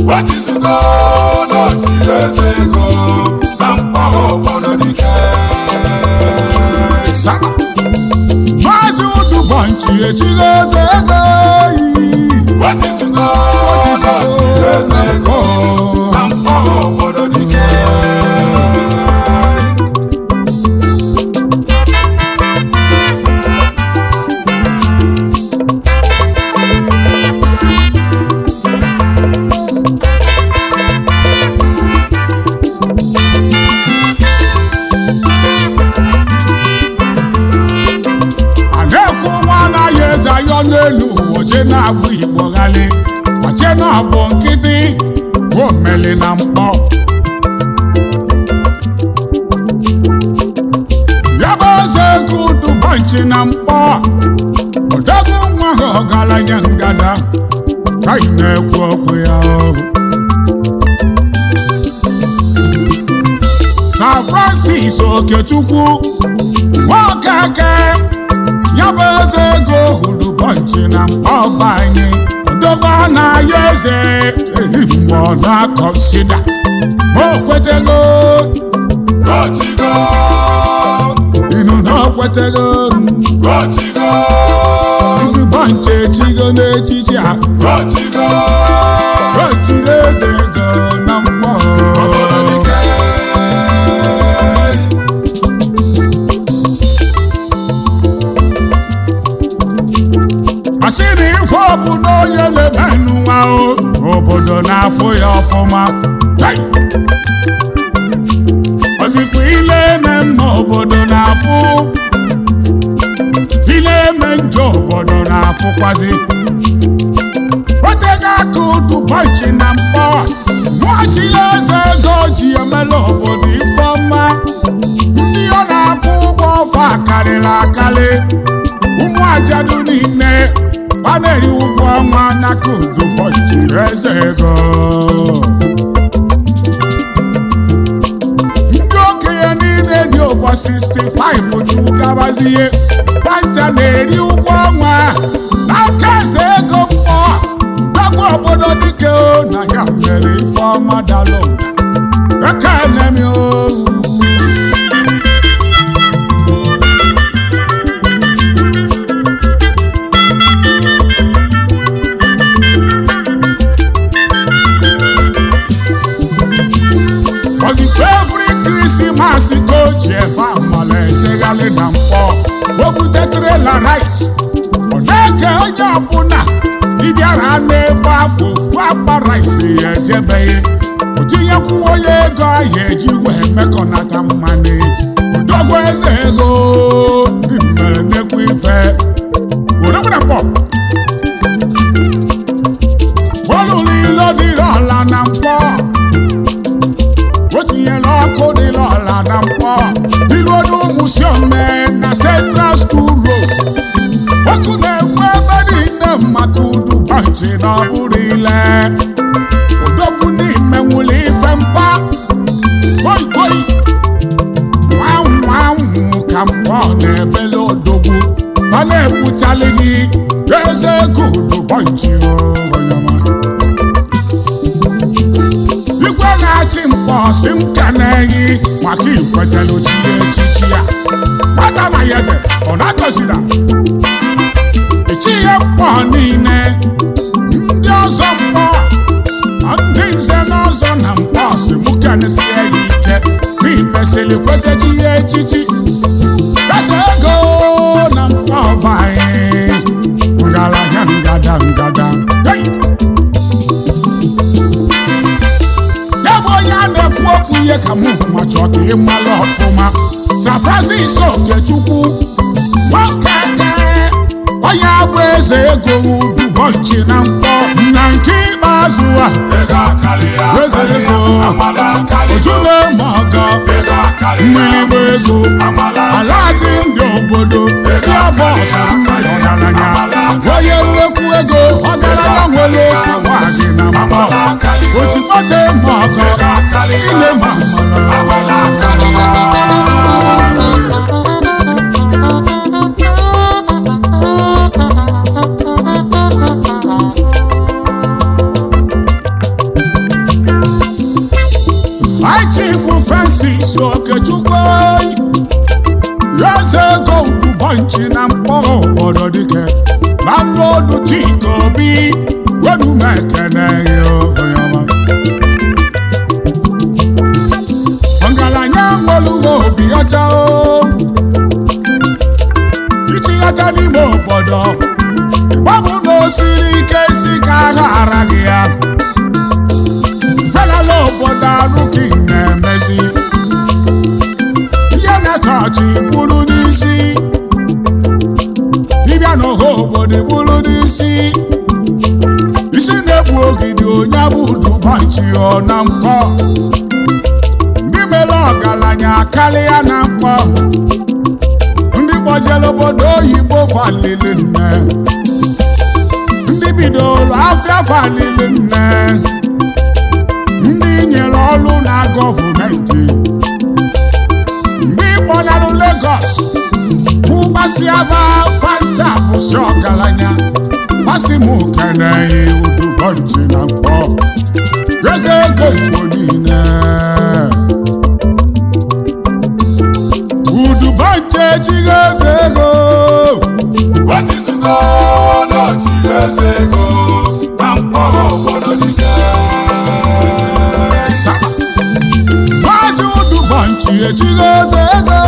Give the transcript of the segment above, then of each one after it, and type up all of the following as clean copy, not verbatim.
What is the goal? Not years ago. Some power on the case. Masu to bunch years ago. What is the goal? Not years ago. Some power on the case. Wache na agbu Igbo ghali, wache na abụ nkịtị, o meli na mkpọ. Ya bụ eze kudu banchi na mkpọ, odogwu nwa ha ọgaranya ngada, ka ị na-ekwu okwu ya. Sir Francis Okechukwu, Nwokeke, ya bụ eze ego hụrụ bọnchị na mkpọba anyị. Odogwu na-aya eze eri mgbe ọ na-akọsida o kwetego Rochigo inu na o kwetego Rochigo ndị bọnchị echigo n'echichi a Rochigo rochiri eze ego na mkpọ. Asịrị ife obodo onye lebe n'ụwa obodo na-afụ ya ọfụma. Ozikwa ile eme mma obodo na-afụ, ile eme njọ obodo na-afụkwazi. Otego aka udu bọnchị na mkpọ, nwachiri eze ego ji emela obodo ife ọma. Ndị ọ na-akwụ ụgwọ ọfa akarịrị akarị, ụmụ ajadu niile a na-eri ụgwọ ọnwa n'aka udu bọnchị eze ego. Ndị okenye niile dị over 65 tu gabazie banja na-eri ụgwọ ọnwa n'aka eze ego mkpọ. Udogwu obodo dike na ya mere ife ọma dalụ ụda ekene m Krismas ka o ji ebe amala etegharị na mkpọ, o butetrela rice. Ọ na-eke onye ọbụla ịbịara n'ebe afọ ofu akpa rice ya ejebeghị, o tinyekwuo onye ego ahịa eji wee mekọnata mmanụ. Odogwu eze ego mere nnekwu ife orabụrapọ olulu ilo dịrị ọla na mkpọ. O tinyela ọkụ dịrị ọla na mkpọ ilu n'ụmụsi ome na Central School Road. Ọkụ na-ekwu ebe niile maka udu bọnchị na ọ bụrụ ile. Odogwu n'ime nwụrụ ife mpa oyi nwanwụ ka mkpọ na-ebele odogwu ọ na-egbuchalighị eze ego udu bọnchị oyoma. Igwe na-achị mkpọ si m ka na-eyi maka ikwetelu chi echichi ya. Nwata na ya eze ọ na-akọzira echi ya mkpọ niile. Ndị ọzọ mkpọ, ndị nze na ọzọ na mkpọ si m ka na-esie ya ike n'imesịrị kwete chi ya echichi. Eze ego na mkpọ ọbanyị ngalanya ngada ngada. Ya na-ekwu okwu ihe ka mụ ma chọọ ka ị mara ọfụma. Sir Francis Okechukwu, Nwokeke, onye abụ eze ego udu bọnchị na mkpọ. Na nke ikpeazụ a mmiri ego alati ndị obodo ndị bọọsụ ndị ọgaranya onye nnekwu ego ọgaranya nwere osu nwaanyị na mkpọ otikpọta ma ọkọ ile ma Chief Francis Okechukwu Eze ego Udubanchi na mkpọrọ obodo dike landlord Chika Obi wenu mekene oyama ọgaranya nwere obi ọcha ichighata n'ime obodo gbabụ na osiri ike si ka agha ara gị ya felala obodo arụki na-emezi ihe na chọọchị bụrụ n'isi dibịa n'ọha obodo bụrụ n'isi isi na-egbu ogidi onye bụ Udubanchi na mkpọ ndị mere ọgaranya karịa na mkpọ ndị gbajere obodo oyibo falili nne ndị bidoro afịa falili nne ndị nyere ọrụ na gọọmenti ndị kpọnarụ Lagos bụ gbasiaba fanta bụsi ọgaranya gbasi m keneghị Udubanchi na mkpọ eze ego Igbo niile Udubanchi ejighị eze ego wetizugo n'ochiri eze ego na mkpọrọ obodo dike Maazị Udubanchi ejighị eze ego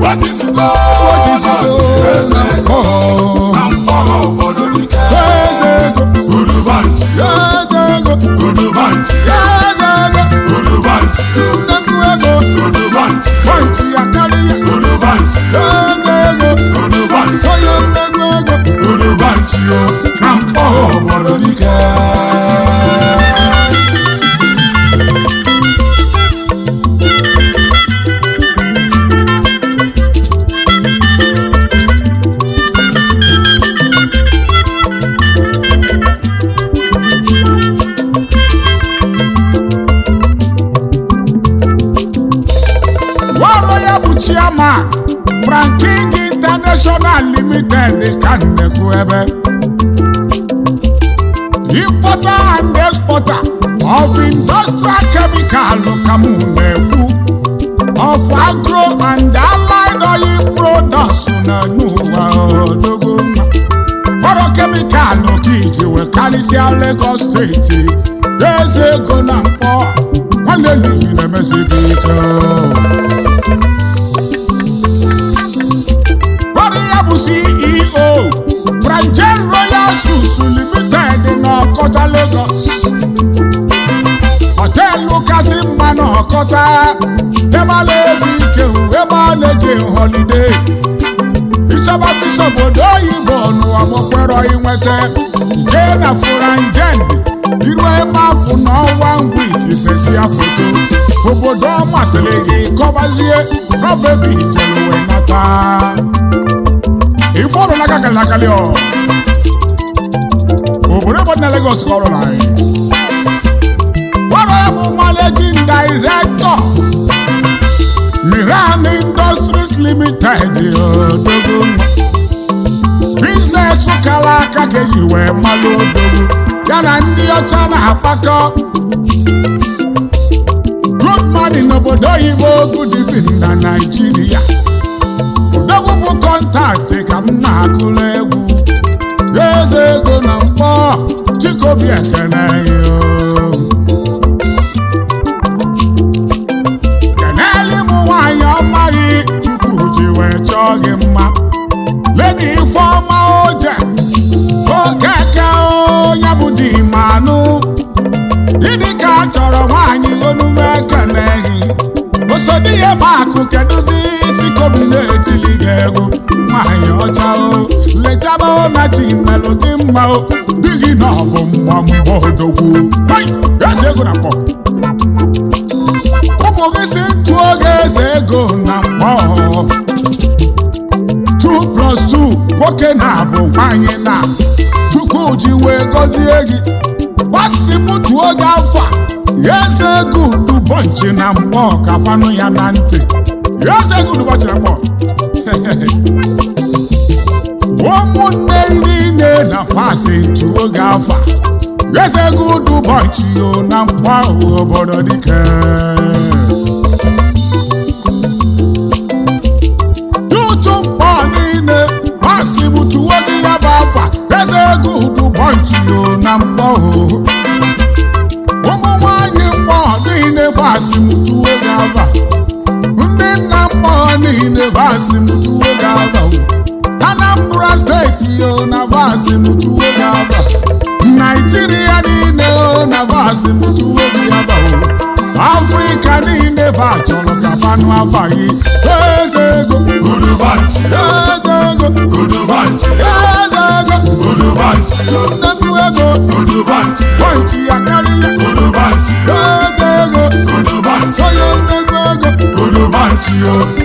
wetizugo eze ego na mkpọrọ obodo dike eze ego Udubanchi eze ego Udubanchi eze ego Udubanchi nnekwu ego Udubanchi Banchi ya karịa Udubanchi eze ego Udubanchi onye nnekwu ego Udubanchi na mkpọrọ obodo dike Chairman Franking International Limited ka nnekwu ebe importer and exporter of industrial chemical ka mụ na-ekwu of agro and allied oil products na n'ụwa odogo ọrụ kemikal ka iji wee karịsịa Lagos steeti eze ego na mkpọ nwanne n'ihi na-emesighị ike CEO Franjen Royal Suits Limited n'Ọkọta Lagos họteelụ kasị mma n'Ọkọta ebe a na-ezu ike ebe a na-eje holiday ịchọba bishop obodo oyibo n'ụwa gbakwere inweta jee na Franjen iru ebe afọ n'ọnwa week isesia foto obodo ọ masịrị gị kọbazie rọbebi jere wee nata ifọdụ n'aka kalakali obodo ebe na Lagos kọrọ na anyị ọrụ ya bụ managing director Miran Industries Limited odogwu business kara aka ka eji wee malụ odogwu ya na ndị ọcha na-akpakọ good morning n'obodo oyibo good evening na Nigeria odogwu bụ kọntaktị ka m na-akụrụ egwu eze ego na mkpọ Chika Obi ekene keneli m nwaanyị ọmaghị Chukwu ji wee chọọ gị mma Lady Ifeọma Oje Okeke onye bụ di manụ ịdị ka a chọrọ nwaanyị onume ekeneghị osodi ya makụ kedụzi Chika Obi na-etili gị egwu nwaanyị ọcha lechaba na chi melodi mma di gị na ọ bụ mgbamgba odogwu eze ego na mkpọ ụmụ gị si ntụ oge eze ego na mkpọ 2+2 nwoke na-abụ nwanyị na Chukwu ji wee gọzie gị gbasịpụtuo gị afọ eze ego ụbọchị na mkpọ ka fanụ ya na ntị eze ego ụbọchị na mkpọ ụmụnne niile na fasị tuo gị afọ eze ego ụbọchị na mkpọ obodo dike si butuo gị ya bụ afa eze ego ụbọchị na mkpọ ụmụ nwanyị mkpọ niile vasị mutuo gị afa ndị nna mkpọ niile vasị mutuo gị afa Anambra steeti na vasị mutuo gị afa Naijiria niile na vasị mutuo gị afa Afrika niile va chọrọ ka fanụ afa gị eze ego Udubanchi eze ego Udubanchi eze ego Udubanchi nnekwu ego Udubanchi pọnchi ya karịa Udubanchi eze ego Udubanchi onye nnekwu ego Udubanchi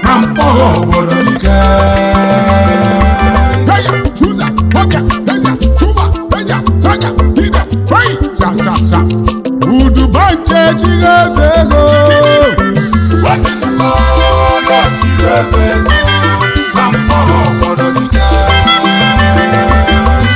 na mkpọ obodo dike Kaya, Tuza, Hoka, Kaya, Suba, Kaya, Saga, Hida, Hoi, Sa. Udubanchi ejighị eze ego. Wasịsịkọ n'ọchịrị eze ego na mkpọ obodo dike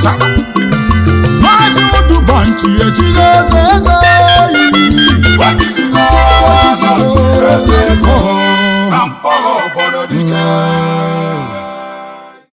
Saba. Maazị Udubanchi ejighị eze ego. Wasịsịkọ n'ọchịrị eze ego na mkpọ obodo dike